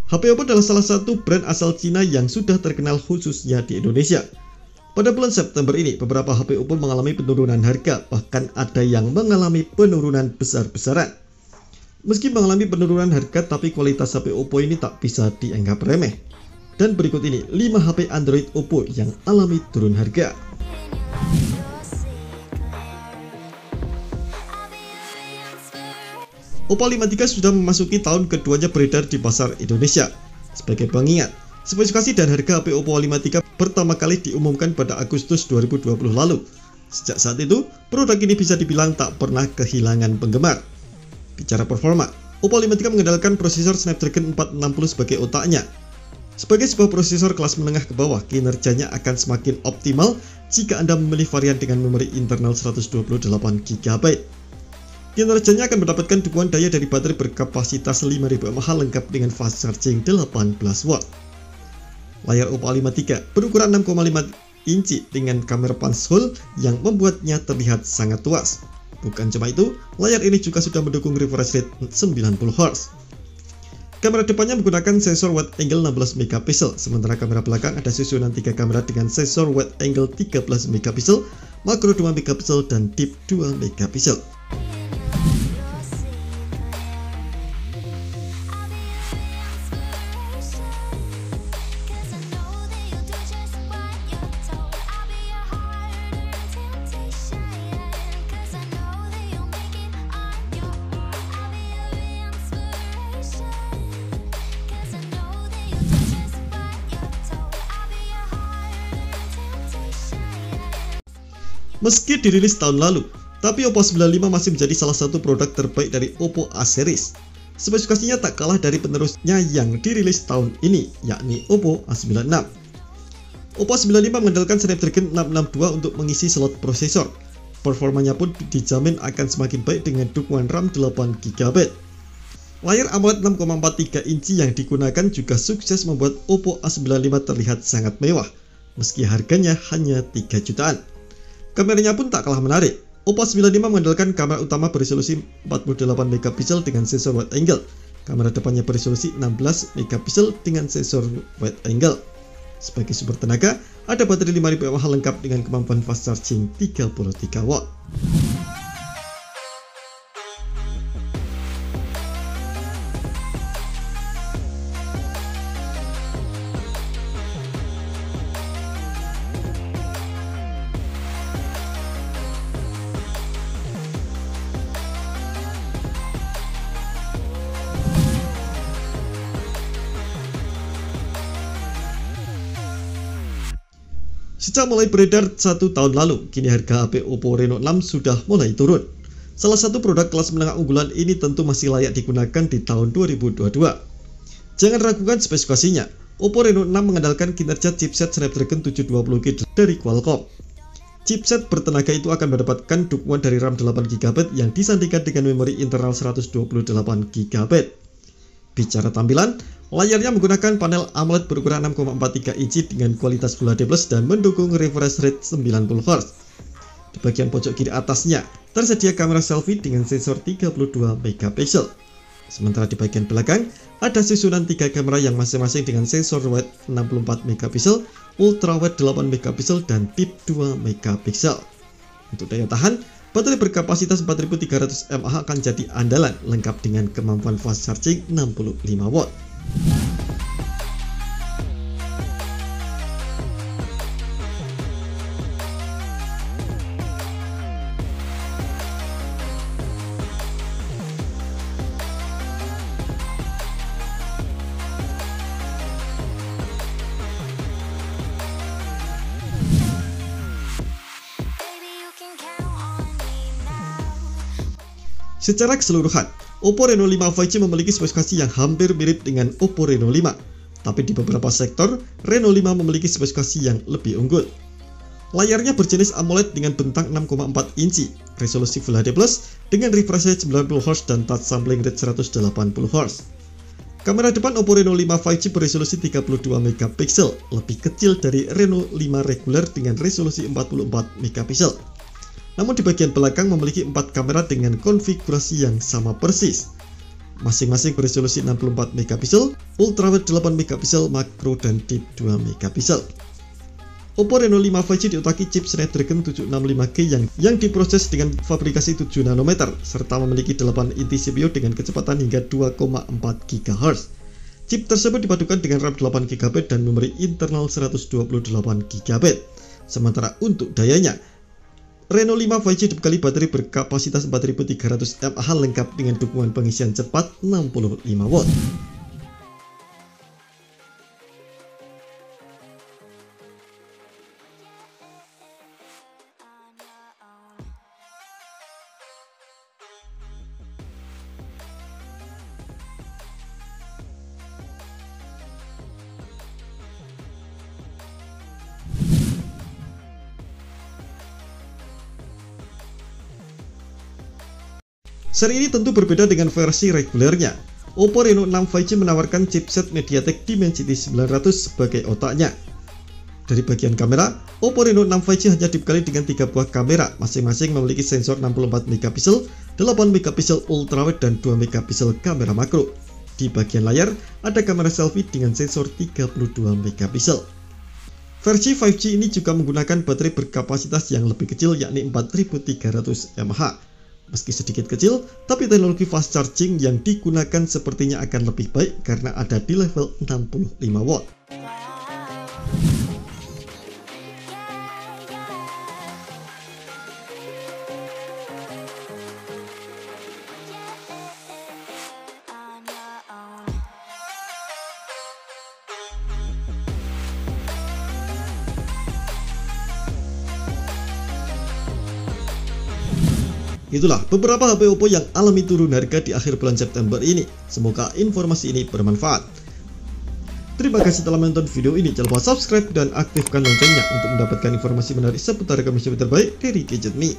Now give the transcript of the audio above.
HP Oppo adalah salah satu brand asal Cina yang sudah terkenal khususnya di Indonesia. Pada bulan September ini, beberapa HP Oppo mengalami penurunan harga, bahkan ada yang mengalami penurunan besar-besaran. Meski mengalami penurunan harga, tapi kualitas HP Oppo ini tak bisa dianggap remeh. Dan berikut ini 5 HP Android Oppo yang alami turun harga. Oppo A53 sudah memasuki tahun keduanya beredar di pasar Indonesia. Sebagai pengingat, spesifikasi dan harga HP Oppo A53 pertama kali diumumkan pada Agustus 2020 lalu. Sejak saat itu, produk ini bisa dibilang tak pernah kehilangan penggemar. Bicara performa, Oppo A53 mengandalkan prosesor Snapdragon 460 sebagai otaknya. Sebagai sebuah prosesor kelas menengah ke bawah, kinerjanya akan semakin optimal jika Anda memilih varian dengan memori internal 128GB. Kinerjanya akan mendapatkan dukungan daya dari baterai berkapasitas 5000 mAh lengkap dengan fast charging 18W. Layar Oppo A53 berukuran 6,5 inci dengan kamera punch hole yang membuatnya terlihat sangat luas. Bukan cuma itu, layar ini juga sudah mendukung refresh rate 90Hz. Kamera depannya menggunakan sensor wide angle 16MP, sementara kamera belakang ada susunan 3 kamera dengan sensor wide angle 13MP, makro 2MP, dan deep 2MP. Meski dirilis tahun lalu, tapi Oppo A95 masih menjadi salah satu produk terbaik dari Oppo A series. Spesifikasinya tak kalah dari penerusnya yang dirilis tahun ini, yakni Oppo A96. Oppo A95 mengandalkan Snapdragon 662 untuk mengisi slot prosesor. Performanya pun dijamin akan semakin baik dengan dukungan RAM 8GB. Layar AMOLED 6,43 inci yang digunakan juga sukses membuat Oppo A95 terlihat sangat mewah, meski harganya hanya 3 jutaan. Kameranya pun tak kalah menarik. Oppo A95 mengandalkan kamera utama beresolusi 48MP dengan sensor wide angle. Kamera depannya beresolusi 16MP dengan sensor wide angle. Sebagai sumber tenaga, ada baterai 5000 mAh lengkap dengan kemampuan fast charging 33W. Sejak mulai beredar 1 tahun lalu, kini harga HP Oppo Reno 6 sudah mulai turun. Salah satu produk kelas menengah unggulan ini tentu masih layak digunakan di tahun 2022. Jangan ragukan spesifikasinya. Oppo Reno 6 mengandalkan kinerja chipset Snapdragon 720G dari Qualcomm. Chipset bertenaga itu akan mendapatkan dukungan dari RAM 8GB yang disandingkan dengan memori internal 128GB. Bicara tampilan, layarnya menggunakan panel AMOLED berukuran 6,43 inci dengan kualitas Full HD+ dan mendukung refresh rate 90Hz. Di bagian pojok kiri atasnya, tersedia kamera selfie dengan sensor 32MP. Sementara di bagian belakang, ada susunan 3 kamera yang masing-masing dengan sensor wide 64MP, ultra wide 8MP, dan deep 2MP. Untuk daya tahan, baterai berkapasitas 4300 mAh akan jadi andalan, lengkap dengan kemampuan fast charging 65W. Secara keseluruhan, Oppo Reno 5 5G memiliki spesifikasi yang hampir mirip dengan Oppo Reno 5, tapi di beberapa sektor, Reno 5 memiliki spesifikasi yang lebih unggul. Layarnya berjenis AMOLED dengan bentang 6,4 inci, resolusi Full HD+, dengan refresh rate 90Hz dan touch sampling rate 180Hz. Kamera depan Oppo Reno 5 5G beresolusi 32MP, lebih kecil dari Reno 5 reguler dengan resolusi 44MP. Namun di bagian belakang memiliki 4 kamera dengan konfigurasi yang sama persis. masing-masing beresolusi 64 megapiksel, ultrawide 8 megapiksel, makro dan deep 2 megapiksel. Oppo Reno 5 5G diotaki chip Snapdragon 765G yang diproses dengan fabrikasi 7 nanometer serta memiliki 8 inti CPU dengan kecepatan hingga 2,4 GHz. Chip tersebut dipadukan dengan RAM 8 GB dan memori internal 128 GB. Sementara untuk dayanya, Reno 5 5G dibekali baterai berkapasitas 4300 mAh lengkap dengan dukungan pengisian cepat 65 watt. Seri ini tentu berbeda dengan versi regulernya. Oppo Reno 6 5G menawarkan chipset MediaTek Dimensity 900 sebagai otaknya. Dari bagian kamera, Oppo Reno 6 5G hanya dibekali dengan 3 buah kamera, masing-masing memiliki sensor 64 megapiksel, 8 megapiksel ultrawide dan 2 megapiksel kamera makro. Di bagian layar, ada kamera selfie dengan sensor 32 megapiksel. Versi 5G ini juga menggunakan baterai berkapasitas yang lebih kecil yakni 4300 mAh. Meski sedikit kecil, tapi teknologi fast charging yang digunakan sepertinya akan lebih baik karena ada di level 65 watt. Itulah beberapa HP Oppo yang alami turun harga di akhir bulan September ini. Semoga informasi ini bermanfaat. Terima kasih telah menonton video ini. Jangan lupa subscribe dan aktifkan loncengnya untuk mendapatkan informasi menarik seputar rekomendasi terbaik dari Gadget Me.